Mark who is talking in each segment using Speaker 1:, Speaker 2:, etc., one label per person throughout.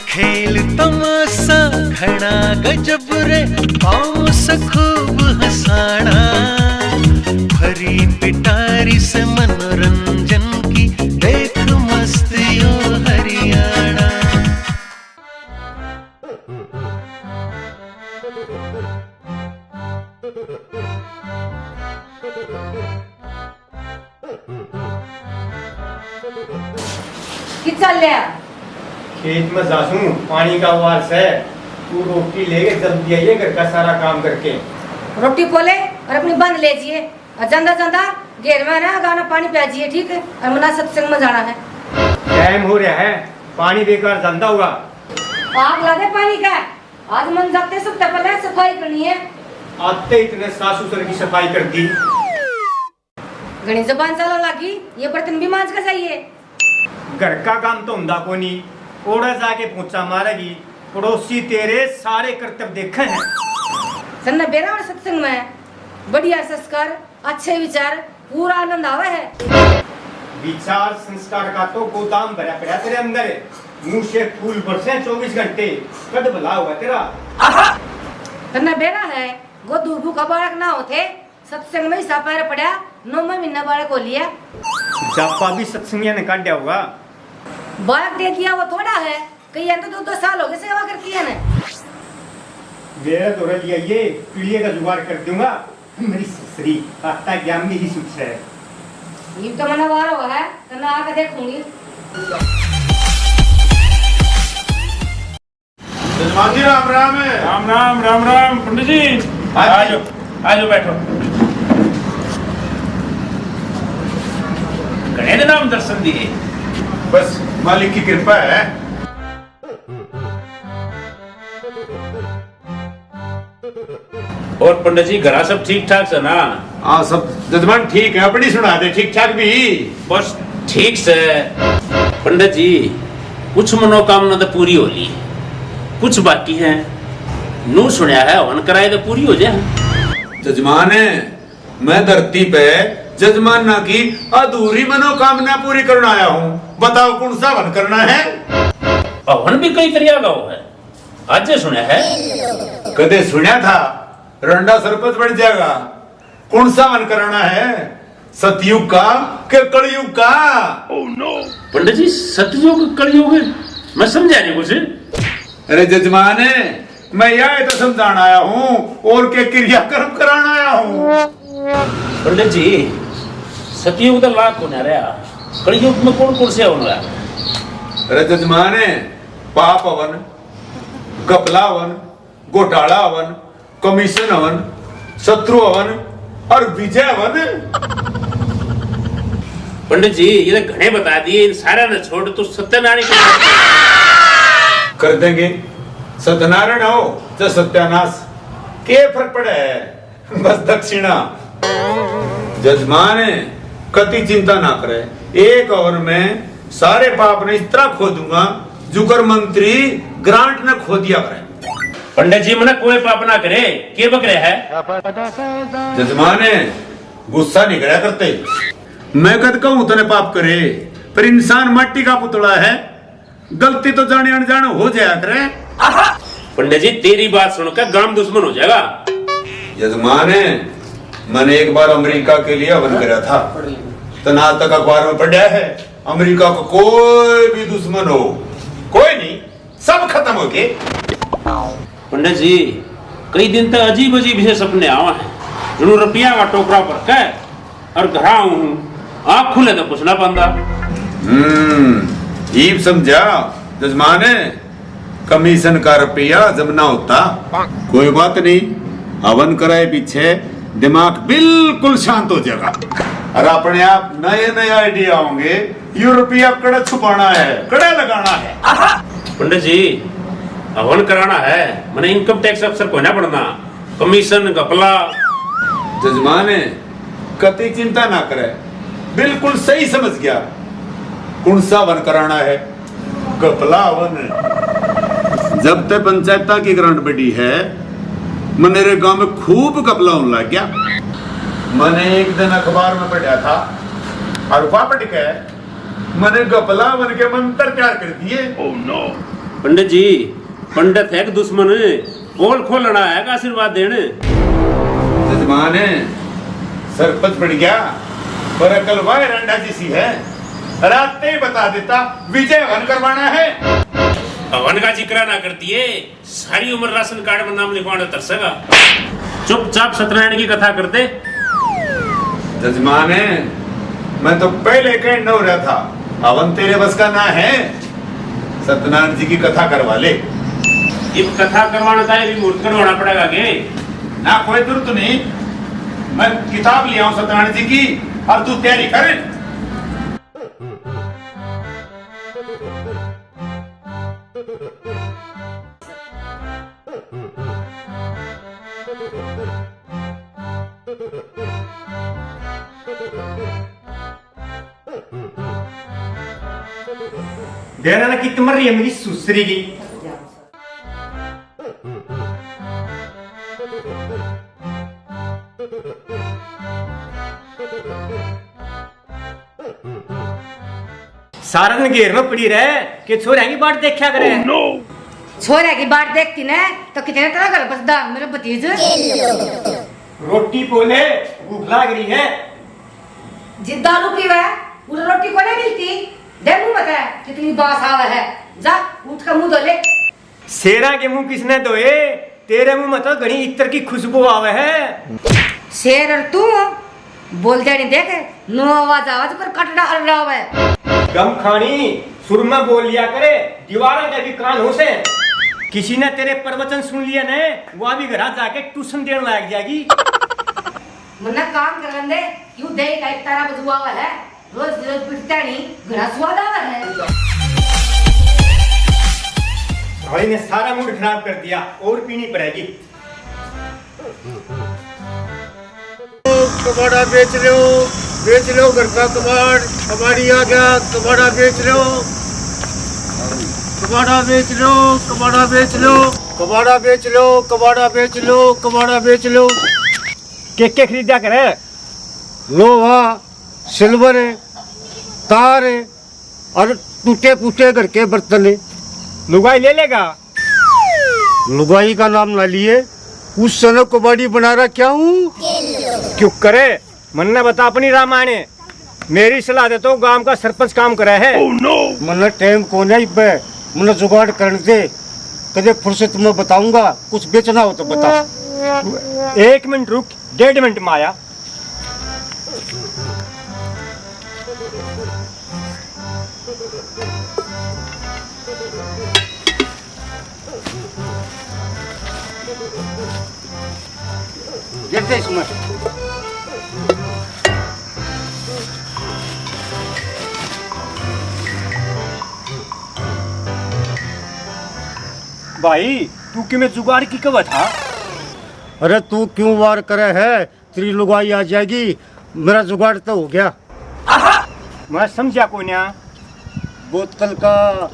Speaker 1: खेल तमाशा घना गजब रे पाँव से खूब हंसाना, भरी पिटारी से मनोरंजन की देख मस्तियों हरियाणा।
Speaker 2: कितना लिया?
Speaker 3: खेत में जासूं, पानी का वास है। तू रोटी लेके जल्दी आइए, घर का सारा काम करके।
Speaker 2: रोटी खोले और अपनी बंद लीजिए और जंदा जंदा घेर में ना गाना पानी पियाजिए, ठीक है? और मना सत्संग में जाना है।
Speaker 3: टाइम हो रहा है, पानी बेकार जंदा होगा।
Speaker 2: आग ला दे पानी का। आज मन जाते सब पहले सफाई करनी है।
Speaker 3: आते इतने सास ससुर की सफाई कर दी।
Speaker 2: घनी जबान चला लगी, ये बर्तन भी मांज का चाहिए।
Speaker 3: घर का काम तो हुंदा को नहीं, ओड़ा जाके पोछा मारेगी। पड़ोसी तेरे सारे कर्तव्य देखे हैं।
Speaker 2: सन्ना बेरा और सत्संग में बढ़िया संस्कार, अच्छे विचार, पूरा आनंद आवे है।
Speaker 3: विचार संस्कार का तो गोदाम भरा पड़ा तेरे अंदर है। मुंह से फूल बरसे 24 घंटे। कद भला होगा तेरा।
Speaker 2: सन्ना बेरा है, गो दूबू का बालक ना होते सत्संग में ही सापार पड़ा, 9 महीना बालक हो लिया।
Speaker 3: जापा भी सत्संगिया ने काट दिया होगा।
Speaker 2: बालक दे दिया वो थोड़ा है, कई तो 2 साल हो गए सेवा करती है ना।
Speaker 3: मेरा तो लिया ये पीलिए का जुगाड़ कर दूंगा। मेरी ससुरी आता ज्ञान में ही सुख है।
Speaker 2: ये तो मना वार हुआ है, तो ना आकर देखूंगी।
Speaker 4: जजमान जी राम राम है।
Speaker 5: राम राम राम राम। पंडित जी आजो बैठो। गणे दिन नाम दर्शन दिए।
Speaker 4: बस मालिक की कृपा है।
Speaker 5: और पंडित जी घरा सब ठीक ठाक से ना?
Speaker 4: हाँ सब जजमान ठीक है। अपनी सुना दे ठीक ठाक भी।
Speaker 5: बस ठीक से। पंडित जी कुछ मनोकामना तो पूरी हो ली, कुछ बाकी है। नू सुनया है हवन कराए तो पूरी हो जाए।
Speaker 4: जजमान है, मैं धरती पे जजमाना की अधूरी मनोकामना पूरी करने आया हूँ। बताओ कौन सा हवन करना है?
Speaker 5: हवन भी कई तरीका का है, आज सुना है।
Speaker 4: कदे सुना था रंडा सरपंच बढ़ जाएगा। कौन सा हवन करना है? सतयुग का के कलयुग का?
Speaker 5: पंडित जी सतयुग कलयुग मैं समझा नहीं कुछ।
Speaker 4: अरे जजमान है, मैं यह तो समझाना आया हूँ और के क्रियाक्रम कराना आया हूँ।
Speaker 5: पंडित जी सतयुग तो लाख होना रहा, कलयुग में कौन कौन से होना रहा?
Speaker 4: अरे जजमान है, पाप हवन, कपला हवन, घोटाला हवन, कमीशन हवन, शत्रु हवन और विजय हवन।
Speaker 5: पंडित जी ये तो घने बता दिए, इन सारा न छोड़ तो सत्यनारायण
Speaker 4: कर देंगे। सत्यनारायण हो तो सत्यानाश, के फर्क पड़े है? बस दक्षिणा। जजमान है, कति चिंता ना करे। एक और में सारे पाप ने इस तरह खो दूंगा जुकर मंत्री ग्रांट ने खो दिया करे।
Speaker 5: पंडित जी मना कोई पाप ना करे, के बकरे है?
Speaker 4: जजमान है, गुस्सा नहीं करा करते। मैं कद कहूं तने पाप करे, पर इंसान माटी का पुतला है, गलती तो जाने अनजाने हो जाया करे।
Speaker 5: पंडित जी तेरी बात सुनकर गांव दुश्मन हो जाएगा।
Speaker 4: जजमान है, मैंने एक बार अमेरिका के लिए हवन करा था, तना तक अखबार में पढ़ा है। अमेरिका को कोई भी दुश्मन हो, कोई नहीं, सब खत्म हो गए।
Speaker 5: पंडित जी कई दिन तक अजीब अजीब से सपने आवा है। जुनू रुपया का टोकरा पर कह और घर आऊं, आँख खुले तो कुछ ना बंदा।
Speaker 4: ईब समझा जजमान है, कमीशन का रुपया जमना होता। कोई बात नहीं, हवन कराए पीछे दिमाग बिल्कुल शांत हो जाएगा और अपने आप नए नए आइडिया होंगे। ये रुपया कड़े छुपाना है, कड़े लगाना है।
Speaker 5: पंडित जी हवन कराना है, मैंने इनकम टैक्स अफसर को ना पड़ना, कमीशन कपला।
Speaker 4: जजमान है, कति चिंता ना करे, बिल्कुल सही समझ गया। कौन सा हवन कराना है? कपला हवन। जब तक पंचायत की ग्रांट बढ़ी है, मेरे गांव में खूब कपला होने लग गया। मैंने एक दिन अखबार में पढ़ा था और वापट के मैंने कपला हवन के मंत्र तैयार कर दिए।
Speaker 5: पंडित जी, पंडित है कि दुश्मन? पोल खोलना है का आशीर्वाद देने?
Speaker 4: जजमान सरपंच बन गया पर अकल वाह रंडा जैसी है। रात ही बता देता विजय हवन करवाना है।
Speaker 5: हवन का जिक्र ना करती है, सारी उम्र राशन कार्ड में नाम लिखवाना तरसेगा। चुपचाप सत्यनारायण की कथा करते।
Speaker 4: जजमान मैं तो पहले कह न रहा था, हवन तेरे बस का ना है। सत्यनारायण जी की कथा करवा ले।
Speaker 5: अब कथा करवाना था, ये भी मूर्त करवाना पड़ेगा के?
Speaker 4: ना कोई जरूरत नहीं, मैं किताब ले आऊं सत्यनारायण जी की और तू तैयारी कर।
Speaker 3: देना ना कित मर रही है मेरी सुसरी की। सारा दिन घेर में पड़ी रहे कि छोरा की बाट देखा करे।
Speaker 2: छोरे की बाट देखती ना तो कितने तरह कर बस दा मेरे भतीज।
Speaker 3: रोटी बोले भूख लाग रही है।
Speaker 2: जिद दारू पीवा उस रोटी को नहीं मिलती। दे मुंह मत है कितनी बास आवा है। जा उठ का मुंह धो ले।
Speaker 3: शेरा के मुंह किसने धोए? तेरे मुंह में तो घनी इत्र की खुशबू आवे है।
Speaker 2: शेर और तू बोल दे नहीं देख नो आवाज आवाज पर कटड़ा अड़ रहा है।
Speaker 3: गम खानी सुरमा बोल लिया करे, दीवारों के भी कान हो से। किसी ने तेरे प्रवचन सुन लिया ने वो भी घर जाके ट्यूशन देने लग जाएगी।
Speaker 2: मन्ना काम कर दे क्यों दे का एक तारा बजुआ हुआ है। रोज रोज पिटता नहीं घड़ा स्वाद आवा है।
Speaker 3: भाई ने सारा मूड खराब कर दिया और पीनी पड़ेगी।
Speaker 6: कबाड़ा बेच लो घर का कबाड़। कबाड़ी आ गया, कबाड़ा बेच लो, कबाड़ा बेच लो, कबाड़ा बेच लो, कबाड़ा बेच लो, कबाड़ा बेच लो, कबाड़ा बेच लो।
Speaker 3: के खरीदा करे?
Speaker 6: लोहा, सिल्वर है, तार है और टूटे फूटे घर के बर्तन है।
Speaker 3: लुगाई ले लेगा?
Speaker 6: लुगाई का नाम ना लिए, उस समय कबाड़ी बना रहा क्या हूँ?
Speaker 3: क्यों करे? मन्ना बता अपनी रामायण। मेरी सलाह देता हूँ, गांव का सरपंच काम करे है।
Speaker 6: मन टाइम कौन है इब्बे, मन जुगाड़ कर दे। कदे फुर्सत में बताऊंगा, कुछ बेचना हो तो बता।
Speaker 3: 1 मिनट रुक, 1.5 मिनट में आया।
Speaker 6: देखते इसमें
Speaker 3: भाई तू कि मैं जुगाड़ की कब था?
Speaker 6: अरे तू क्यों वार करे है? तेरी लुगाई आ जाएगी, मेरा जुगाड़ तो हो गया।
Speaker 3: मैं समझा को ना।
Speaker 6: बोतल का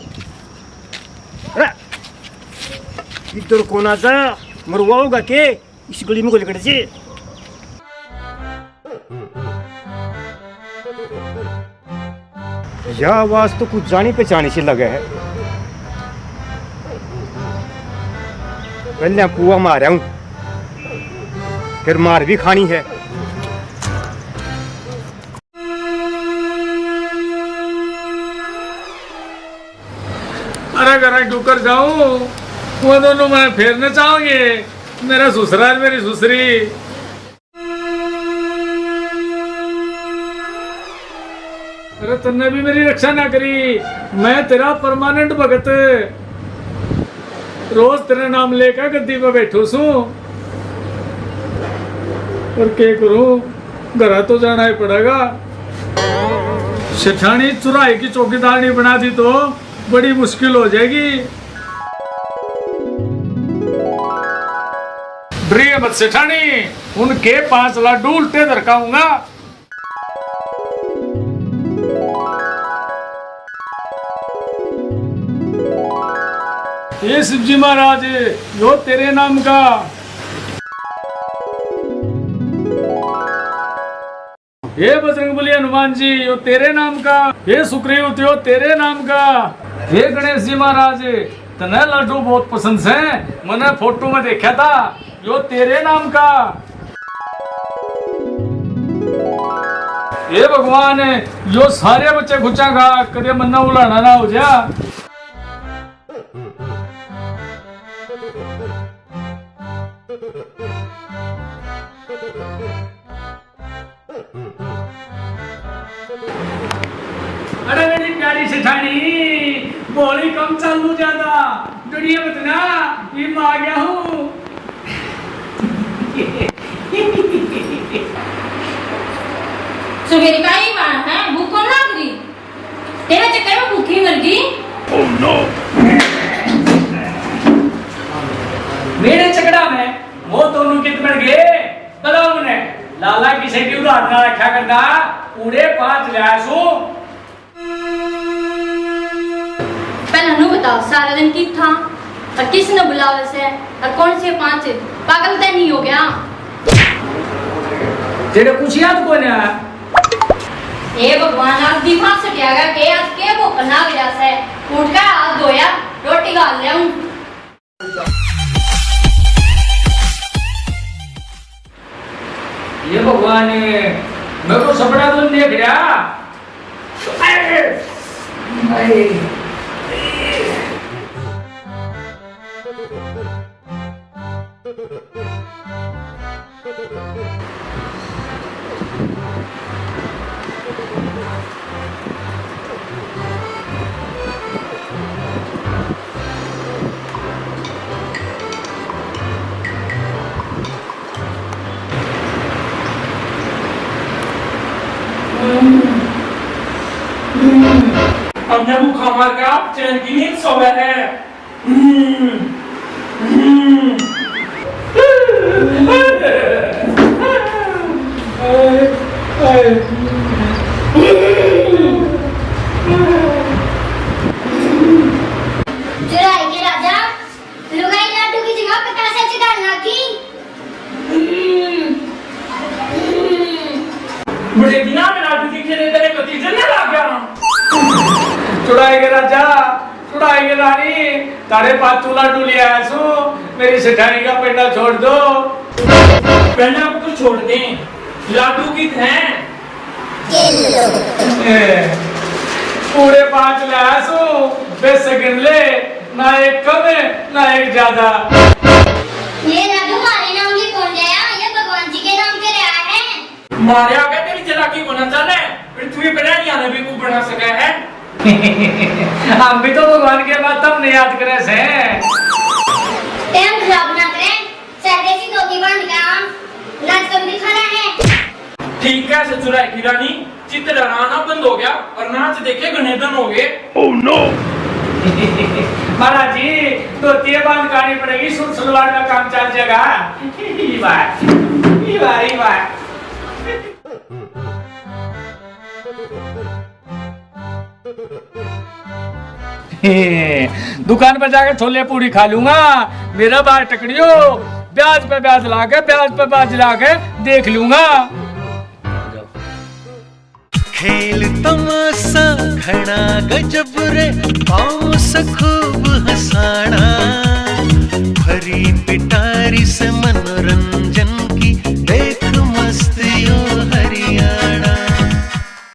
Speaker 3: इधर कोना जा मरवाओगा के इस गली में को लेकर जी। यह आवाज तो कुछ जानी पहचानी सी लगे है। पहले पुआ मारा हूं, फिर मार भी खानी है।
Speaker 7: अरे घर डुकर जाऊं वो दोनों मैं फेरना चाहोगे। मेरा ससुराल मेरी सुसरी। अरे तुमने भी मेरी रक्षा ना करी। मैं तेरा परमानेंट भगत, रोज तेरा नाम लेकर गद्दी पे बैठो सू। और क्या करूं, घर तो जाना ही पड़ेगा। सेठानी चुराई की चौकीदारनी बना दी तो बड़ी मुश्किल हो जाएगी। डरिए मत सेठानी, उनके 5 लाडू उल्टे धरकाऊंगा। ये शिवजी महाराज यो तेरे नाम का। हे बजरंगबली हनुमान जी यो तेरे नाम का। हे सुग्रीव यो तेरे नाम का। हे गणेश जी महाराज तने लड्डू बहुत पसंद से, मैंने फोटो में देखा था यो तेरे नाम का। ये भगवान यो सारे बच्चे खुचा खा कदे मन्ना उलाना ना हो जा। अरे मेरी प्यारी सेठानी बोली कम चालू ज्यादा दुनिया बतना ये मैं आ गया हूँ।
Speaker 8: सवेरे का ही बात है, भूख कौन लग रही? तेरे चक्कर में भूखी मर गई।
Speaker 7: Oh no! मेरे चकड़ा में वो दोनों कित मर गए बताओ मुझे। लाला किसे की उधार ना रखा करना पूरे 5 लासो।
Speaker 8: पहले नु बताओ सारा दिन की था और किसने बुलावे से और कौन से 5 पागल तो नहीं हो गया?
Speaker 7: तेरे कुछ याद कौन है?
Speaker 8: हे भगवान आज दिमाग से क्या गया के आज के वो बना गया से उठ कर हाथ धोया रोटी गाल ले हूं।
Speaker 7: ये भगवान मैं तो सपना तो देख रहा।
Speaker 9: हमने भूखा मार के आप चैन की नींद सोए हैं।
Speaker 8: चुराई के राजा लुगाई लाडू की जगह पतासा चढ़ाना की।
Speaker 9: मुझे बिना में लाडू दिखे नहीं तेरे कति जलने लग गया।
Speaker 7: चुड़ाएगे राजा चुड़ाएगे रानी तारे 5 लाडू ले आया सो मेरी सेठानी का पेंडा छोड़ दो।
Speaker 9: पेंडा को तो छोड़ दे लाडू की हैं
Speaker 7: पूरे 5 ले आया सो बेसगिन ले ना एक कम है ना एक ज्यादा।
Speaker 8: ये लाडू हमारे नाम के कौन गया? ये भगवान जी के नाम के रहा है।
Speaker 9: मारे आगे तेरी चलाकी बना चाहे फिर तुम्हें पता नहीं आने भी को बना सका है।
Speaker 7: हम भी तो भगवान के बात तब नहीं याद करे से।
Speaker 8: टाइम खराब ना करें सरदेसी धोती बंद काम नाच कम दिखाना है।
Speaker 9: ठीक है सचुराई की रानी चित्र डराना बंद हो गया और नाच देखे घने दिन हो गए।
Speaker 7: ओह नो महाराज जी तो ये बात करनी पड़ेगी सूट सलवार का काम चल जाएगा। ये बात दुकान पर जाकर छोले पूरी खा लूंगा। मेरा बार टकड़ियो ब्याज पे ब्याज लाके देख लूंगा।
Speaker 1: खेल तमाशा घना गजब रे पाँव से खूब हंसाना।